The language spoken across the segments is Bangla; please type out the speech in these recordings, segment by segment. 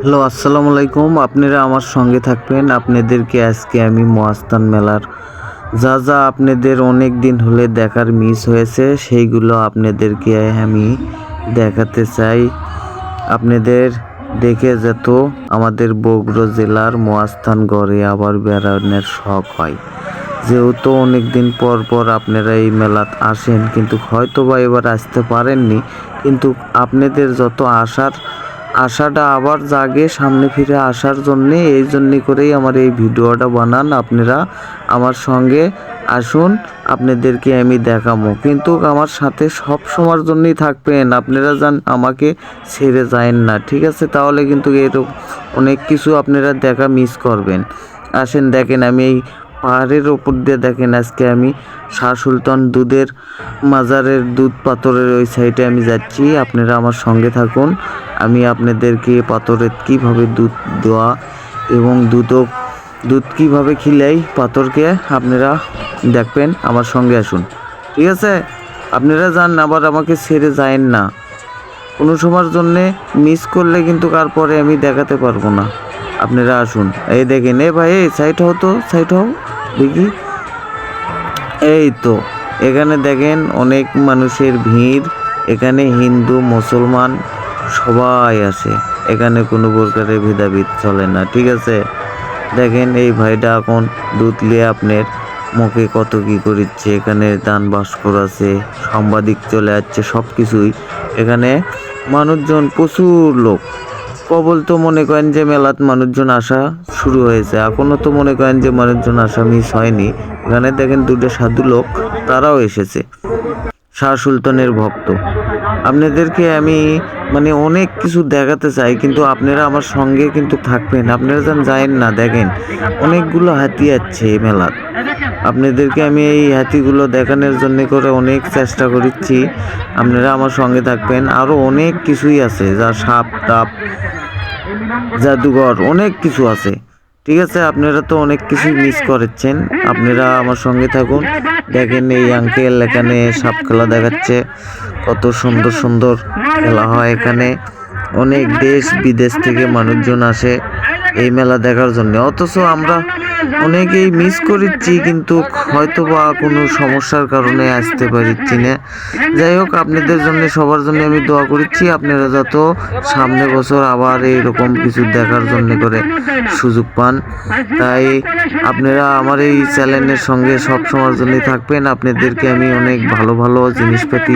হ্যালো, আসসালামু আলাইকুম। আপনারা আমার সঙ্গে থাকবেন। আপনাদেরকে আজকে আমি মহাস্থান মেলার যা যা আপনাদের অনেক দিন হলে দেখার মিস হয়েছে সেইগুলো আপনাদেরকে আমি দেখাতে চাই। আপনাদের দেখে যেত আমাদের বগুড়া জেলার মহাস্থান গড়ে আবার বেড়ানোর শখ হয়। যেহেতু অনেক দিন পর পর আপনারা এই মেলাত আসেন, কিন্তু হয়তো বা এবার আসতে পারেননি, কিন্তু আপনাদের যত আশাটা আবার জাগে সামনে ফিরে আসার জন্যে, এই জন্যে করেই আমার এই ভিডিওটা বানান। আপনারা আমার সঙ্গে আসুন, আপনাদেরকে আমি দেখাবো, কিন্তু আমার সাথে সব সময়ের জন্যই থাকবেন। আপনারা যান আমাকে ছেড়ে যায়েন না, ঠিক আছে? তাহলে কিন্তু এরকম অনেক কিছু আপনারা দেখা মিস করবেন। আসেন দেখেন, আমি এই পাহাড়ের ওপর দিয়ে দেখেন আজকে আমি শাহ সুলতান দুধের মাজারের দুধ পাথরের ওই সাইডে আমি যাচ্ছি। আপনারা আমার সঙ্গে থাকুন। আমি আপনাদেরকে পাথরের কীভাবে দুধ দেওয়া এবং দুধ কীভাবে খিলাই পাথরকে আপনারা দেখবেন। আমার সঙ্গে আসুন, ঠিক আছে? আপনারা যান, আবার আমাকে ছেড়ে যায়েন না। কোনো সময়ের জন্যে মিস করলে কিন্তু তারপরে আমি দেখাতে পারবো না। আপনারা আসুন। এই দেখেন, এ ভাই এই সাইড হও তো, সাইড হও দেখি। এই তো এখানে দেখেন অনেক মানুষের ভিড়। এখানে হিন্দু মুসলমান সবাই আসে, এখানে কোনো প্রকারের ভেদাভেদ চলে না, ঠিক আছে? দেখেন এই ভাইটা এখন দুধ লিয়ে আপনার মুখে কত কি করিচ্ছে। এখানে দান ভাস্কর আছে, সাংবাদিক চলে যাচ্ছে, সব কিছুই এখানে মানুষজন প্রচুর লোক। কবল তো মনে করেন যে মেলাত মানুষজন আসা শুরু হয়েছে, এখনও তো মনে করেন যে মানুষজন আসা মিস হয়নি। এখানে দেখেন দুটো সাধু লোক, তারাও এসেছে, শাহ সুলতানের ভক্ত। আপনাদেরকে আমি অনেক কিছু দেখাতে চাই, কিন্তু আপনারা আমার সঙ্গে কিন্তু থাকবেন। আপনারা যেন যায়েন না। দেখেন অনেকগুলো হাতি আছে এই মেলাত। আপনাদেরকে আমি এই হাতিগুলো দেখানোর জন্য করে অনেক চেষ্টা করছি। আপনারা আমার সঙ্গে থাকবেন। আরও অনেক কিছুই আছে, যা সাপ টাপ জাদুঘর অনেক কিছু আছে, ঠিক আছে? আপনারা তো অনেক কিছুই মিস করেছেন। আপনারা আমার সঙ্গে থাকুন। দেখেন এই আঙ্কেল এখানে সাপ খেলা দেখাচ্ছে, কত সুন্দর সুন্দর খেলা হয় এখানে। অনেক দেশ বিদেশ থেকে মানুষজন আসে এই মেলা দেখার জন্য, অথচ আমরা অনেকেই মিস করেছি, কিন্তু হয়তো বা কোনো সমস্যার কারণে আসতে পারছি না। যাই হোক, আপনাদের জন্য সবার জন্য আমি দোয়া করছি। আপনারা যত সামনে বছর আবার এইরকম কিছু দেখার জন্য করে সুযোগ পান, তাই আপনারা আমার এই চ্যানেলের সঙ্গে সব সময়ের জন্য থাকবেন। আপনাদেরকে আমি অনেক ভালো ভালো জিনিসপাতি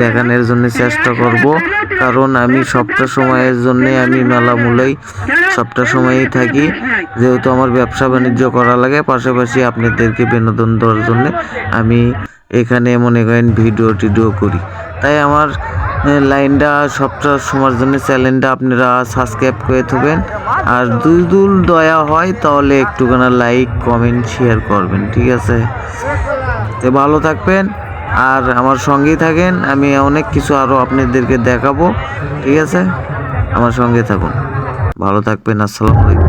দেখানোর জন্য চেষ্টা করব, কারণ আমি সবটা সময়ের জন্যে আমি মেলা মূলেই সবটা সময়ই থাকি। যেহেতু আমার ব্যবসা বাণিজ্য করা লাগে, পাশাপাশি আপনাদেরকে বিনোদন দেওয়ার জন্য আমি এখানে মনে করেন ভিডিও টিডিও করি। তাই আমার লাইনটা সবটা সময়ের জন্য চ্যানেলটা আপনারা সাবস্ক্রাইব করে থাকবেন। আর দুল দয়া হয় তাহলে একটুখানি লাইক কমেন্ট শেয়ার করবেন, ঠিক আছে? তো ভালো থাকবেন আর আমার সঙ্গেই থাকেন। আমি অনেক কিছু আরও আপনাদেরকে দেখাবো, ঠিক আছে? আমার সঙ্গে থাকুন, ভালো থাকবেন। আসসালামু আলাইকুম।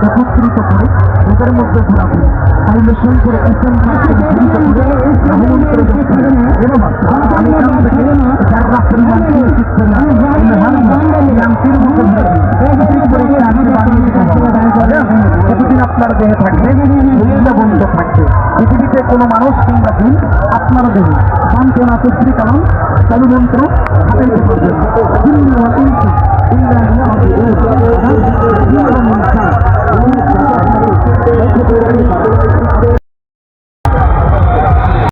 একত্রিত করে ওদের মধ্যে ঘোরাবে ফাউন্ডেশন করে প্রতিদিন আপনার দেহে থাকবে, বন্ধ থাকবে। পৃথিবীতে কোনো মানুষ কিংবা দিন আপনার দেহে সান্ত্বনা তৃপ্তি কারণ চালু মন্ত্র হাতে পারবেন।